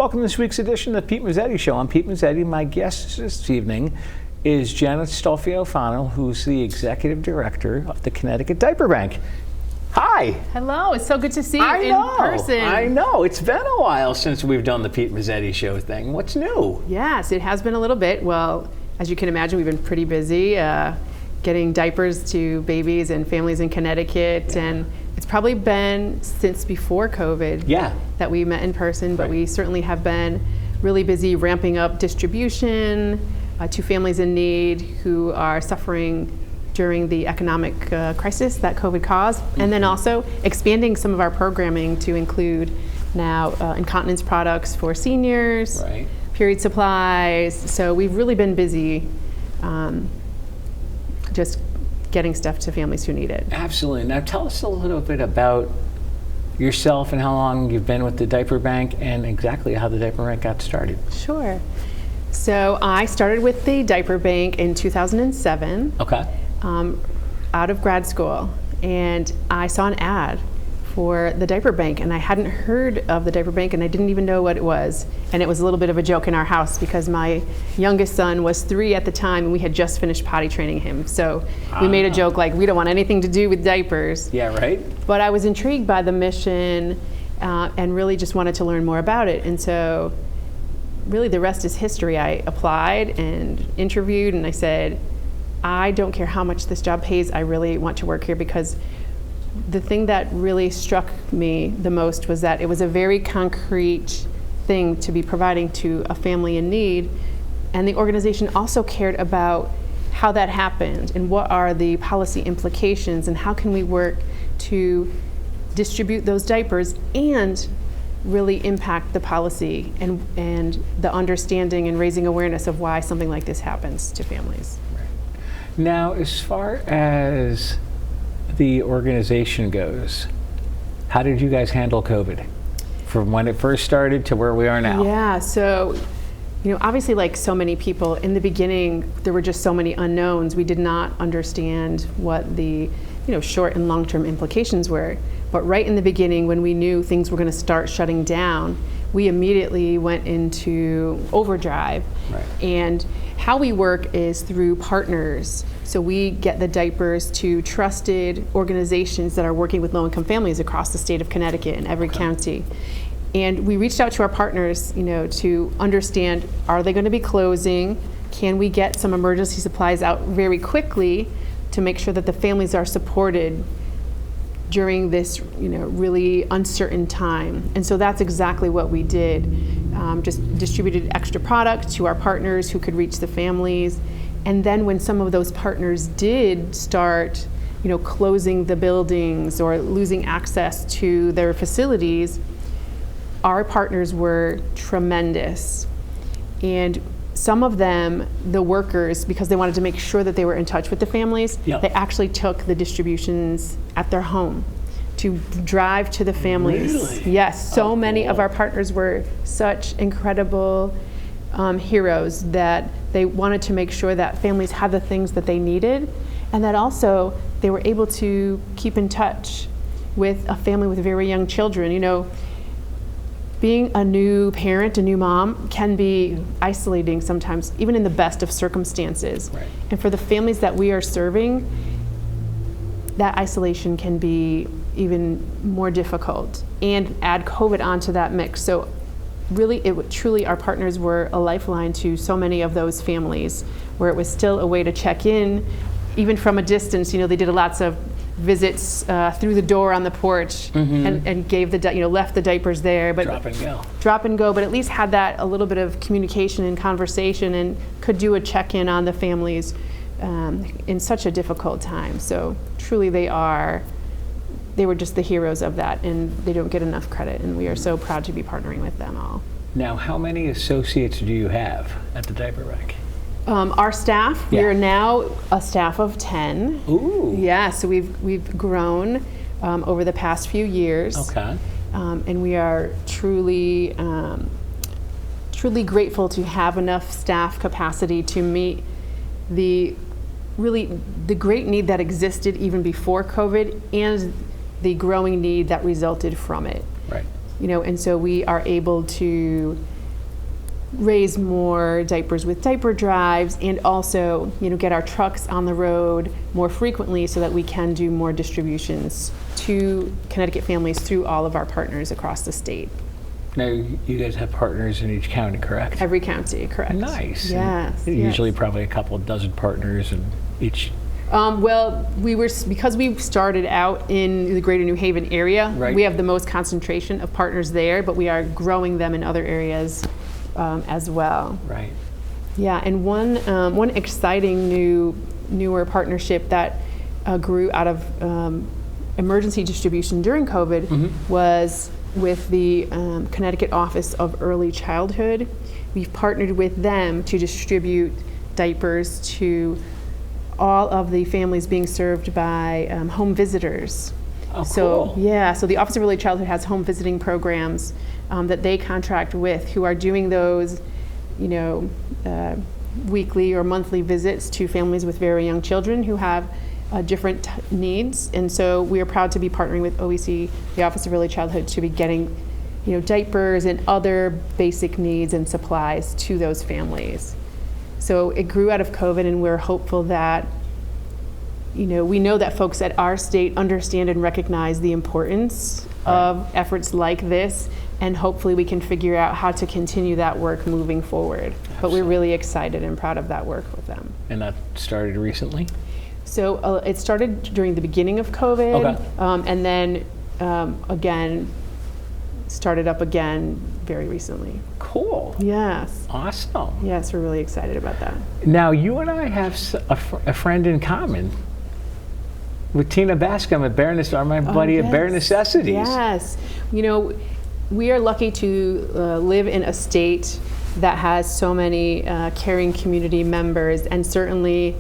Welcome to this week's edition of the Pete Mezzetti Show. I'm Pete Mezzetti. My guest this evening is Janet Stolfi Alfano, who's the Executive Director of the Connecticut Diaper Bank. Hi. Hello, it's so good to see you in person. I know, it's been a while since we've done the Pete Mezzetti Show thing. What's new? Yes, it has been a little bit. Well, as you can imagine, we've been pretty busy getting diapers to babies and families in Connecticut, and it's probably been since before COVID that we met in person, but we certainly have been really busy ramping up distribution to families in need who are suffering during the economic crisis that COVID caused, and then also expanding some of our programming to include now incontinence products for seniors, period supplies. So we've really been busy just getting stuff to families who need it. Absolutely. Now tell us a little bit about yourself and how long you've been with the Diaper Bank and exactly how the Diaper Bank got started. Sure. So I started with the Diaper Bank in 2007. Okay. Out of grad school, and I saw an ad for the Diaper Bank, and I hadn't heard of the Diaper Bank, and I didn't even know what it was. And it was a little bit of a joke in our house because my youngest son was 3 at the time, and we had just finished potty training him. So we made a joke like, we don't want anything to do with diapers. Yeah, right. But I was intrigued by the mission and really just wanted to learn more about it. And so really the rest is history. I applied and interviewed, and I said, I don't care how much this job pays, I really want to work here, because the thing that really struck me the most was that it was a very concrete thing to be providing to a family in need, and the organization also cared about how that happened and what are the policy implications and how can we work to distribute those diapers and really impact the policy and the understanding and raising awareness of why something like this happens to families. Now, as far as the organization goes, how did you guys handle COVID? From when it first started to where we are now? Yeah, so, obviously like so many people, in the beginning, there were just so many unknowns. We did not understand what the, short and long-term implications were. But right in the beginning, when we knew things were going to start shutting down, we immediately went into overdrive. And how we work is through partners. So we get the diapers to trusted organizations that are working with low-income families across the state of Connecticut in every county. And we reached out to our partners, to understand, are they going to be closing? Can we get some emergency supplies out very quickly to make sure that the families are supported during this, really uncertain time? And so that's exactly what we did. Just distributed extra product to our partners who could reach the families. And then when some of those partners did start, closing the buildings or losing access to their facilities, our partners were tremendous. And some of them, the workers, because they wanted to make sure that they were in touch with the families, they actually took the distributions at their home to drive to the families. Really? Yes, so many of our partners were such incredible heroes that they wanted to make sure that families had the things that they needed, and that also they were able to keep in touch with a family with very young children. Being a new parent, a new mom, can be isolating sometimes, even in the best of circumstances. And for the families that we are serving, that isolation can be even more difficult, and add COVID onto that mix. So really, truly our partners were a lifeline to so many of those families, where it was still a way to check in, even from a distance. They did lots of visits through the door on the porch, and gave left the diapers there, but drop and go, but at least had that a little bit of communication and conversation, and could do a check-in on the families in such a difficult time. So truly they were just the heroes of that, and they don't get enough credit, and we are so proud to be partnering with them all. Now, how many associates do you have at the Diaper Bank? Our staff, we are now a staff of 10. Ooh. Yeah, so we've grown over the past few years. Okay. And we are truly grateful to have enough staff capacity to meet the great need that existed even before COVID, and the growing need that resulted from it. Right. And so we are able to raise more diapers with diaper drives, and also, get our trucks on the road more frequently so that we can do more distributions to Connecticut families through all of our partners across the state. Now, you guys have partners in each county, correct? Every county, correct. Nice. Yes. Usually probably a couple dozen partners in each. Well, because we started out in the greater New Haven area, Right. we have the most concentration of partners there, but we are growing them in other areas as well. Right. Yeah, and one exciting newer partnership that grew out of emergency distribution during COVID was with the Connecticut Office of Early Childhood. We've partnered with them to distribute diapers to all of the families being served by home visitors. Oh, So cool. yeah, so the Office of Early Childhood has home visiting programs that they contract with, who are doing those, weekly or monthly visits to families with very young children who have different needs. And so we are proud to be partnering with OEC, the Office of Early Childhood, to be getting, diapers and other basic needs and supplies to those families. So it grew out of COVID, and we're hopeful that, we know that folks at our state understand and recognize the importance of efforts like this, and hopefully we can figure out how to continue that work moving forward. But we're really excited and proud of that work with them. And that started recently? So it started during the beginning of COVID, Okay. and then again, started up again very recently. Cool. Yes. Awesome. Yes, we're really excited about that. Now, you and I have a friend in common with Tina Bascom at my buddy at Bare Necessities. Yes. We are lucky to live in a state that has so many caring community members, and certainly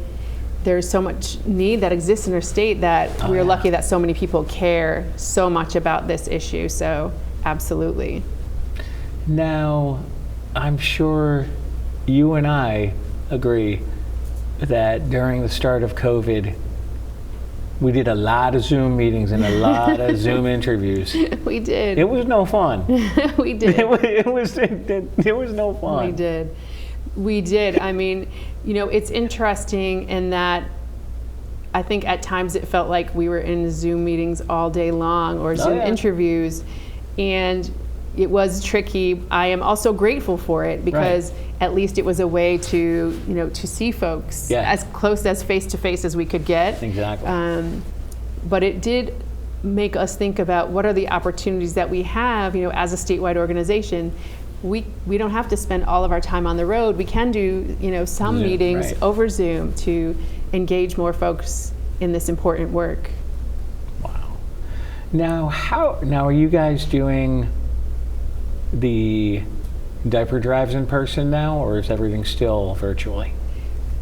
there's so much need that exists in our state that we're lucky that so many people care so much about this issue. So absolutely. Now, I'm sure you and I agree that during the start of COVID, we did a lot of Zoom meetings and a lot of Zoom interviews. We did. It was no fun. We did. It was no fun. We did. We did. I mean, it's interesting in that I think at times it felt like we were in Zoom meetings all day long, or Zoom interviews, and it was tricky. I am also grateful for it because at least it was a way to, to see folks as close as face to face as we could get. Exactly. But it did make us think about what are the opportunities that we have, as a statewide organization. We don't have to spend all of our time on the road. We can do, some Zoom, meetings right. over Zoom to engage more folks in this important work. Wow. Now are you guys doing the diaper drives in person now, or is everything still virtually?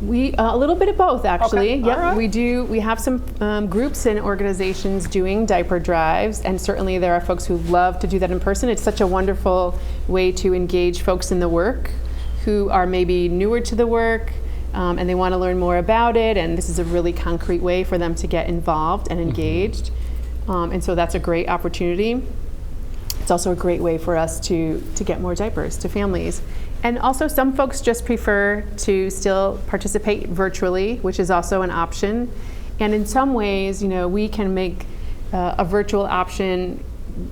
We a little bit of both, actually. Okay. Yep, All right. we do. We have some groups and organizations doing diaper drives, and certainly there are folks who love to do that in person. It's such a wonderful way to engage folks in the work who are maybe newer to the work, and they want to learn more about it. And this is a really concrete way for them to get involved and engaged. And so that's a great opportunity. It's also a great way for us to get more diapers to families. And also some folks just prefer to still participate virtually, which is also an option. And in some ways, we can make a virtual option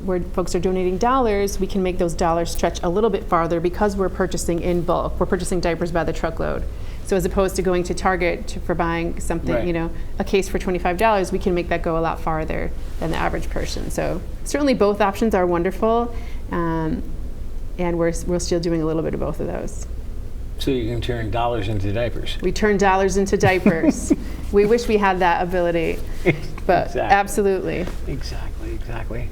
where folks are donating dollars. We can make those dollars stretch a little bit farther because we're purchasing in bulk. We're purchasing diapers by the truckload. So as opposed to going to Target for buying something, Right. A case for $25, we can make that go a lot farther than the average person. So certainly both options are wonderful, and we're still doing a little bit of both of those. So you can turn dollars into diapers. We turn dollars into diapers. We wish we had that ability, but Exactly. absolutely. Exactly.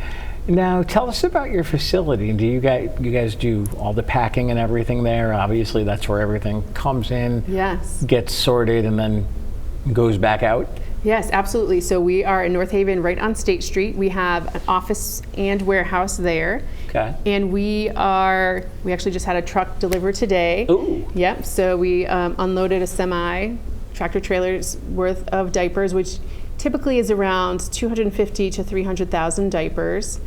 Now, tell us about your facility. Do you guys do all the packing and everything there? Obviously, that's where everything comes in, Yes. gets sorted, and then goes back out. Yes, absolutely. So we are in North Haven, right on State Street. We have an office and warehouse there. Okay. And we actually just had a truck deliver today. Ooh. Yep. So we unloaded a semi tractor trailer's worth of diapers, which typically is around 250 to 300,000 diapers.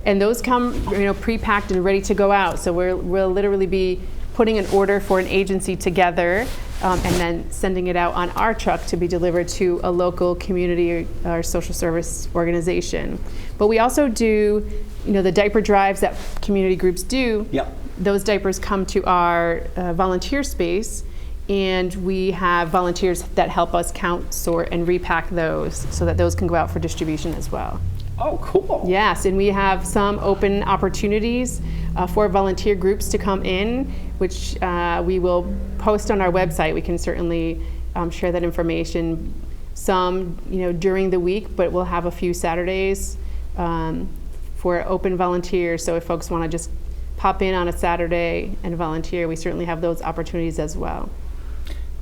And those come, pre-packed and ready to go out. So we'll literally be putting an order for an agency together and then sending it out on our truck to be delivered to a local community or social service organization. But we also do, the diaper drives that community groups do. Yep. Those diapers come to our volunteer space, and we have volunteers that help us count, sort, and repack those so that those can go out for distribution as well. Oh, cool. Yes, and we have some open opportunities for volunteer groups to come in, which we will post on our website. We can certainly share that information. Some, during the week, but we'll have a few Saturdays for open volunteers. So if folks want to just pop in on a Saturday and volunteer, we certainly have those opportunities as well.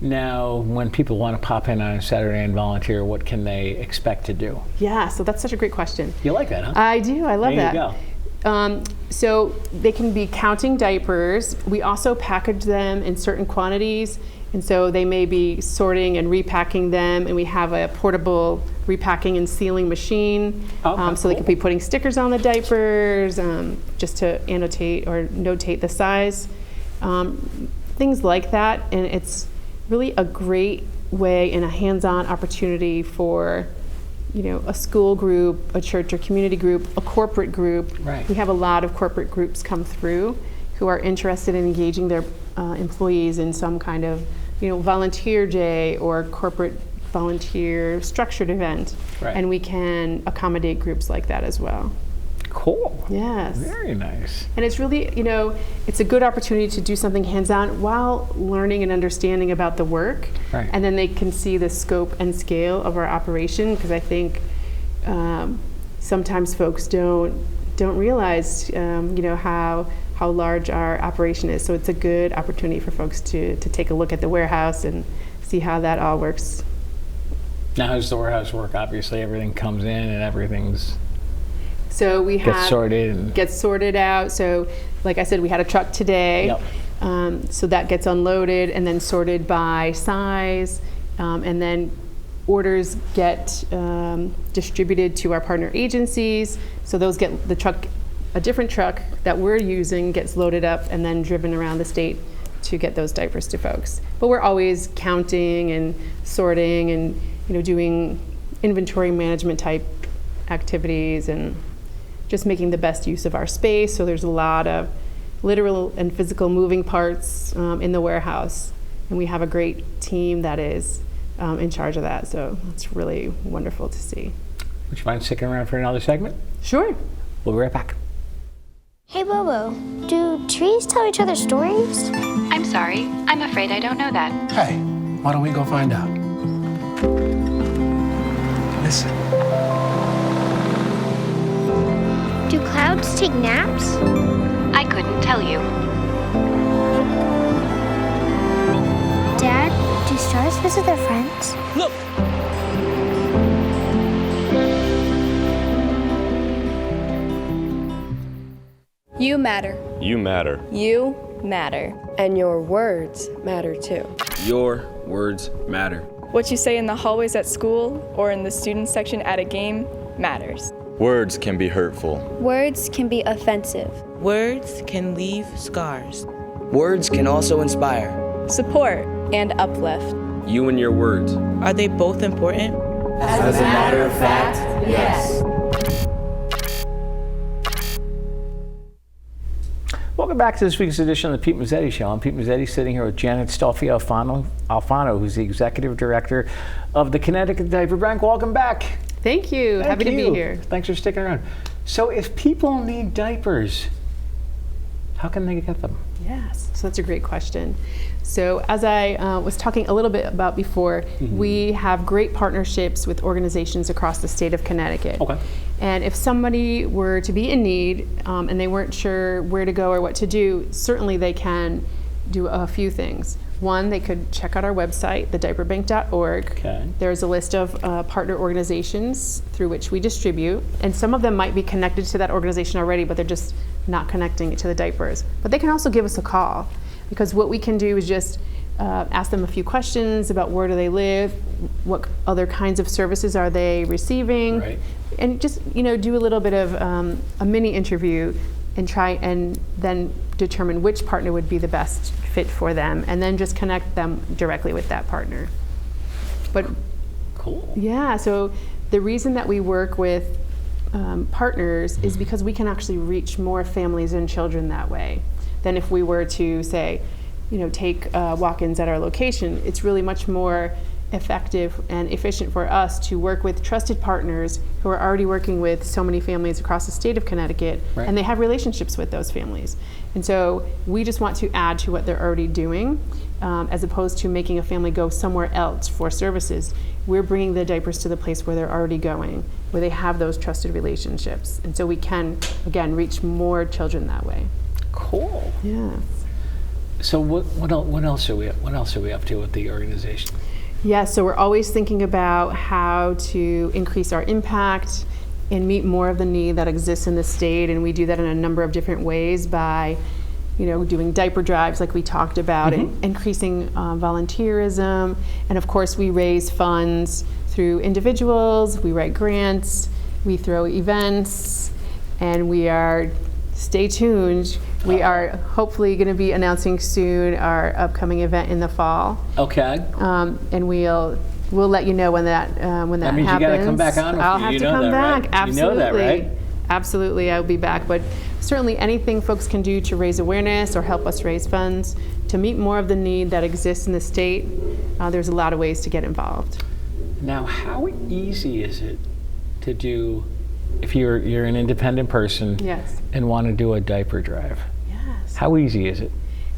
Now, when people want to pop in on a Saturday and volunteer, what can they expect to do? Yeah, so that's such a great question. You like that, huh? I do, I love that. There you go. So they can be counting diapers. We also package them in certain quantities, and so they may be sorting and repacking them, and we have a portable repacking and sealing machine. So they could be putting stickers on the diapers just to annotate or notate the size, things like that. And it's really a great way and a hands-on opportunity for a school group, a church or community group, a corporate group. Right. We have a lot of corporate groups come through who are interested in engaging their employees in some kind of volunteer day or corporate volunteer structured event. Right. And we can accommodate groups like that as well. Cool. Yes. Very nice. And it's really, it's a good opportunity to do something hands-on while learning and understanding about the work. Right. And then they can see the scope and scale of our operation, because I think sometimes folks don't realize, how large our operation is. So it's a good opportunity for folks to take a look at the warehouse and see how that all works. Now, how does the warehouse work? Obviously, everything comes in and everything's So we gets sorted out. So like I said, we had a truck today. Yep. So that gets unloaded and then sorted by size. And then orders get distributed to our partner agencies. So those get a different truck that we're using gets loaded up and then driven around the state to get those diapers to folks. But we're always counting and sorting and doing inventory management type activities and just making the best use of our space. So there's a lot of literal and physical moving parts in the warehouse, and we have a great team that is in charge of that. So it's really wonderful to see. Would you mind sticking around for another segment? Sure. We'll be right back. Hey Bobo, do trees tell each other stories? I'm sorry, I'm afraid I don't know that. Hey, why don't we go find out? Listen. Do clouds take naps? I couldn't tell you. Dad, do stars visit their friends? Look! You matter. You matter. You matter. And your words matter too. Your words matter. What you say in the hallways at school or in the student section at a game matters. Words can be hurtful. Words can be offensive. Words can leave scars. Words can also inspire. Support and uplift. You and your words. Are they both important? As a matter of fact, yes. Welcome back to this week's edition of the Pete Mezzetti Show. I'm Pete Mezzetti, sitting here with Janet Stolfi Alfano, who's the Executive Director of the Connecticut Diaper Bank. Welcome back. Thank you. Happy to be here. Thanks for sticking around. So if people need diapers, how can they get them? Yes, so that's a great question. So as I was talking a little bit about before, we have great partnerships with organizations across the state of Connecticut. Okay. And if somebody were to be in need and they weren't sure where to go or what to do, certainly they can do a few things. One, they could check out our website, thediaperbank.org. Okay. There's a list of partner organizations through which we distribute, and some of them might be connected to that organization already, but they're just not connecting it to the diapers. But they can also give us a call, because what we can do is just ask them a few questions about where do they live, what other kinds of services are they receiving, right, and just do a little bit of a mini interview and try and then determine which partner would be the best fit for them, and then just connect them directly with that partner. But Cool. yeah, so the reason that we work with partners is because we can actually reach more families and children that way than if we were to say, take walk-ins at our location. It's really much more effective and efficient for us to work with trusted partners who are already working with so many families across the state of Connecticut, Right. and they have relationships with those families. And so we just want to add to what they're already doing, as opposed to making a family go somewhere else for services. We're bringing the diapers to the place where they're already going, where they have those trusted relationships. And so we can, again, reach more children that way. Cool. Yes. So what else are we up to with the organization? Yeah, so we're always thinking about how to increase our impact and meet more of the need that exists in the state, and we do that in a number of different ways by, doing diaper drives like we talked about, and increasing volunteerism, and of course we raise funds through individuals, we write grants, we throw events, and we are, stay tuned, we are hopefully going to be announcing soon our upcoming event in the fall. Okay. And we'll let you know when that happens. That means you got to come back on with I'll you. have You to know come that, back. right? Absolutely. You know that, right? Absolutely, I'll be back. But certainly anything folks can do to raise awareness or help us raise funds to meet more of the need that exists in the state, there's a lot of ways to get involved. Now, how easy is it to do if you're an independent person Yes. and want to do a diaper drive? Yes. How easy is it?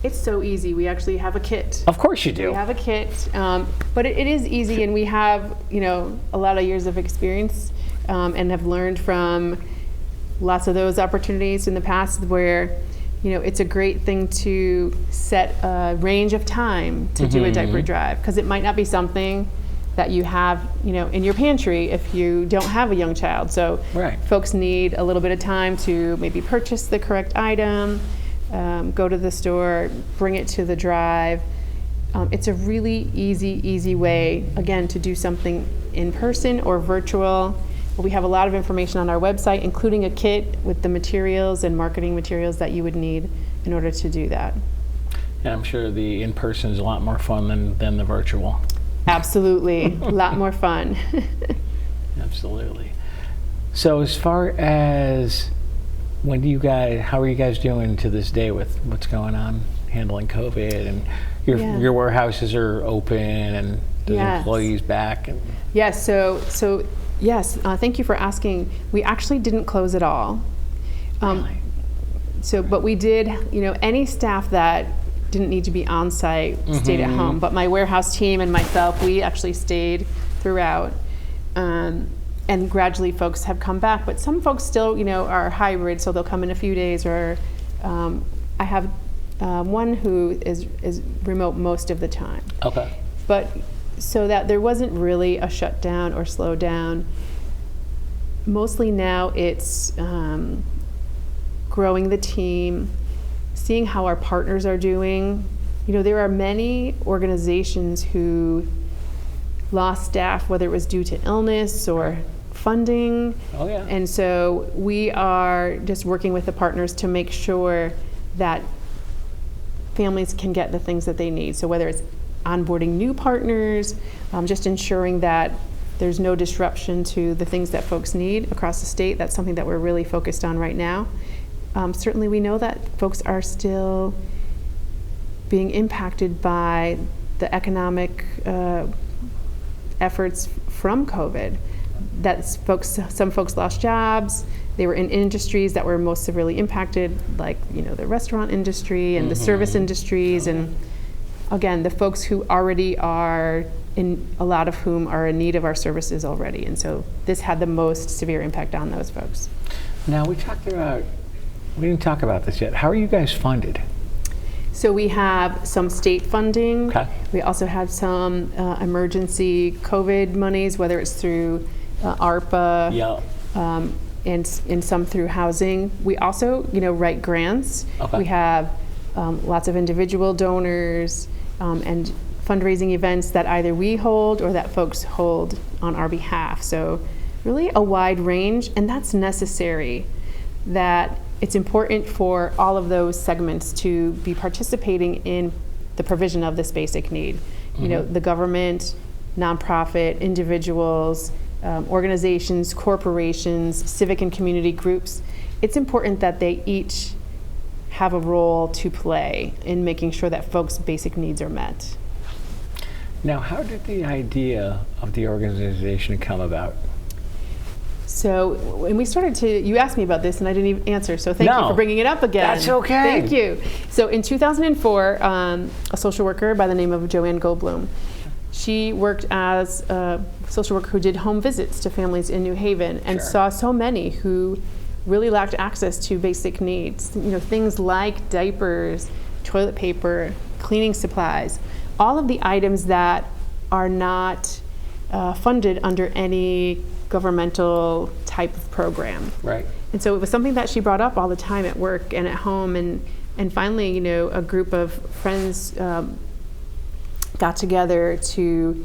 It's so easy. We actually have a kit. Of course you do. We have a kit, but it is easy, and we have a lot of years of experience, and have learned from lots of those opportunities in the past where it's a great thing to set a range of time to do a diaper drive, because it might not be something that you have in your pantry if you don't have a young child. So Right. folks need a little bit of time to maybe purchase the correct item, go to the store, bring it to the drive. It's a really easy way, again, to do something in person or virtual. We have a lot of information on our website, including a kit with the materials and marketing materials that you would need in order to do that. And I'm sure the in-person is a lot more fun than the virtual. Absolutely, a lot more fun. Absolutely. So as far as how are you guys doing to this day with what's going on, handling COVID, and your warehouses are open and the Yes. employees back? And Yes, so yes, thank you for asking. We actually didn't close at all. Really? But we did, any staff that didn't need to be on site stayed at home. But my warehouse team and myself, we actually stayed throughout. And gradually folks have come back. But some folks still, are hybrid, so they'll come in a few days. Or I have one who is remote most of the time. Okay. But so that there wasn't really a shutdown or slowdown. Mostly now it's growing the team, seeing how our partners are doing. There are many organizations who lost staff, whether it was due to illness or funding. Oh, yeah. And so we are just working with the partners to make sure that families can get the things that they need. So whether it's onboarding new partners, just ensuring that there's no disruption to the things that folks need across the state. That's something that we're really focused on right now. Certainly we know that folks are still being impacted by the economic efforts from COVID. Some folks lost jobs. They were in industries that were most severely impacted, like the restaurant industry and the service industries, and again, the folks who already are a lot of whom are in need of our services already, and so this had the most severe impact on those folks. Now we didn't talk about this yet. How are you guys funded? So we have some state funding. Okay. We also have some emergency COVID monies, whether it's through ARPA. Yeah. And some through housing. We also, write grants. Okay. We have lots of individual donors and fundraising events that either we hold or that folks hold on our behalf. So really a wide range, and that's necessary. that it's important for all of those segments to be participating in the provision of this basic need. You know, the government, nonprofit, individuals, organizations, corporations, civic and community groups. It's important that they each have a role to play in making sure that folks' basic needs are met. Now, how did the idea of the organization come about? So when we started to, you asked me about this and I didn't even answer, so thank you for bringing it up again. That's okay. Thank you. So in 2004, a social worker by the name of Joanne Goldblum, she worked as a social worker who did home visits to families in New Haven and saw so many who really lacked access to basic needs. You know, things like diapers, toilet paper, cleaning supplies, all of the items that are not funded under any governmental type of program. Right. And so it was something that she brought up all the time at work and at home, and finally, you know, a group of friends got together to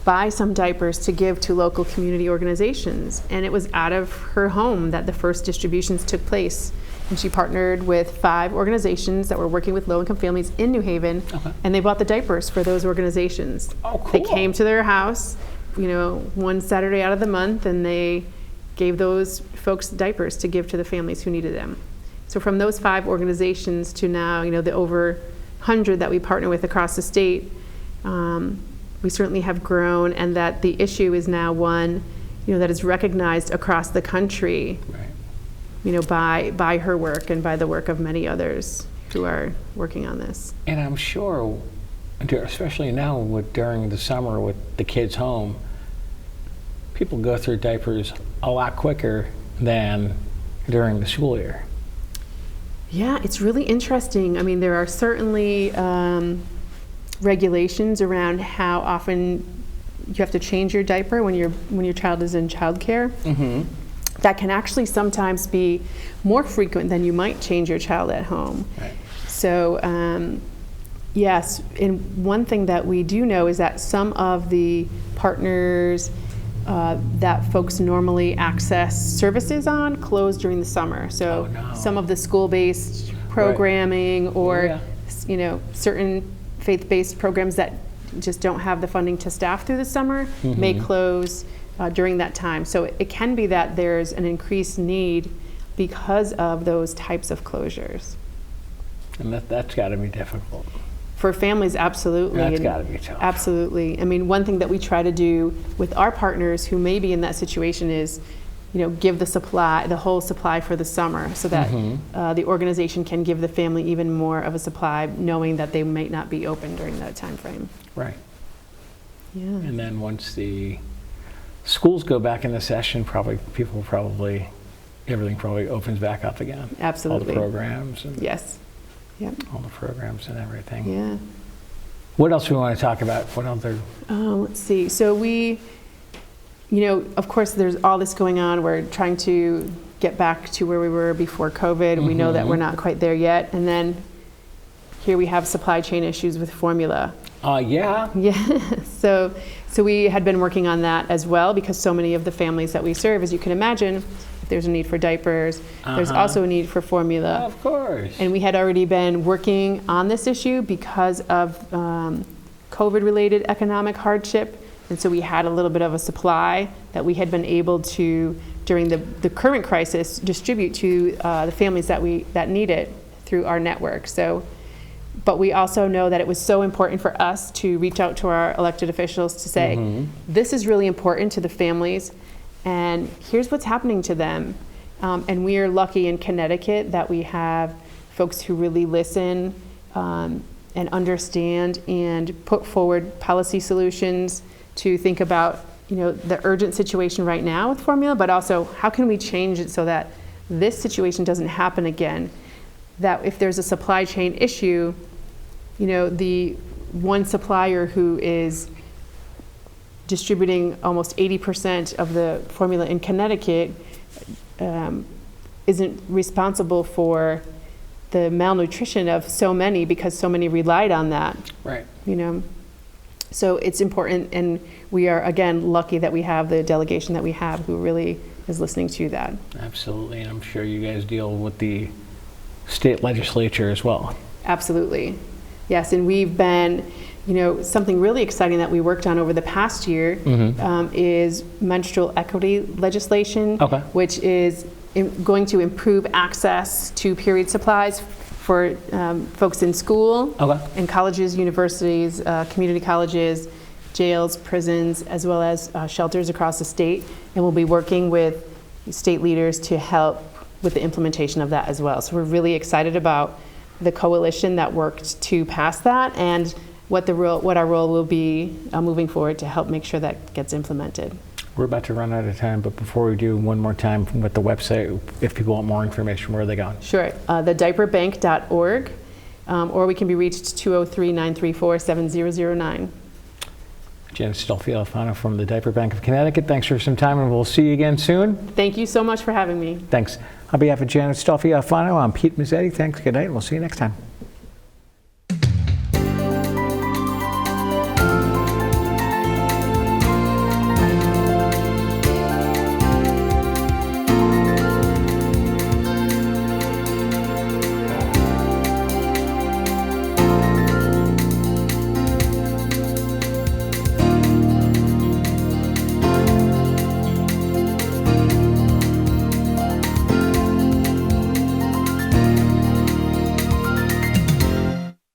buy some diapers to give to local community organizations. And it was out of her home that the first distributions took place. And she partnered with 5 organizations that were working with low-income families in New Haven, and they bought the diapers for those organizations. Oh, cool. They came to their house, you know, one Saturday out of the month, and they gave those folks diapers to give to the families who needed them. So from those 5 organizations to now, you know, the over 100 that we partner with across the state, we certainly have grown, and that the issue is now one, you know, that is recognized across the country, you know, by her work and by the work of many others who are working on this. And I'm sure, especially now during the summer with the kids home, people go through diapers a lot quicker than during the school year. Yeah, it's really interesting. I mean, there are certainly regulations around how often you have to change your diaper when your child is in childcare. That can actually sometimes be more frequent than you might change your child at home. Right. So yes, and one thing that we do know is that some of the partners that folks normally access services on close during the summer. So some of the school-based programming or you know, certain faith-based programs that just don't have the funding to staff through the summer may close during that time. So it can be that there's an increased need because of those types of closures. And that's got to be difficult. For families, absolutely. That's got to be tough. Absolutely. I mean, one thing that we try to do with our partners who may be in that situation is, you know, give the whole supply for the summer, so that the organization can give the family even more of a supply, knowing that they might not be open during that time frame. Right. Yeah. And then once the schools go back into session, everything probably opens back up again. Absolutely. All the programs. And yes. Yep. All the programs and everything. Yeah. What else do we want to talk about? What other? Let's see. So we, you know, of course, there's all this going on. We're trying to get back to where we were before COVID. We know that we're not quite there yet. And then here we have supply chain issues with formula. Yeah. Yeah. So we had been working on that as well, because so many of the families that we serve, as you can imagine, if there's a need for diapers, there's also a need for formula. Of course. And we had already been working on this issue because of COVID-related economic hardship. And so we had a little bit of a supply that we had been able to, during the current crisis, distribute to the families that need it through our network. So, but we also know that it was so important for us to reach out to our elected officials to say, this is really important to the families, and here's what's happening to them. And we are lucky in Connecticut that we have folks who really listen and understand and put forward policy solutions to think about, you know, the urgent situation right now with formula, but also how can we change it so that this situation doesn't happen again. That if there's a supply chain issue, you know, the one supplier who is distributing almost 80% of the formula in Connecticut isn't responsible for the malnutrition of so many, because so many relied on that. Right. You know, so it's important, and we are again lucky that we have the delegation that we have who really is listening to that. Absolutely, and I'm sure you guys deal with the state legislature as well. Absolutely. Yes, and we've been, something really exciting that we worked on over the past year is menstrual equity legislation, which is going to improve access to period supplies for folks in school, in colleges, universities, community colleges, jails, prisons, as well as shelters across the state. And we'll be working with state leaders to help with the implementation of that as well. So we're really excited about the coalition that worked to pass that and what our role will be moving forward to help make sure that gets implemented. We're about to run out of time, but before we do, one more time with the website, if people want more information, where are they going? Sure, thediaperbank.org, or we can be reached 203-934-7009. Janet Stolfi Alfano from the Diaper Bank of Connecticut, thanks for some time, and we'll see you again soon. Thank you so much for having me. Thanks. On behalf of Janet Stolfi Alfano, I'm Pete Mezzetti. Thanks, good night, and we'll see you next time.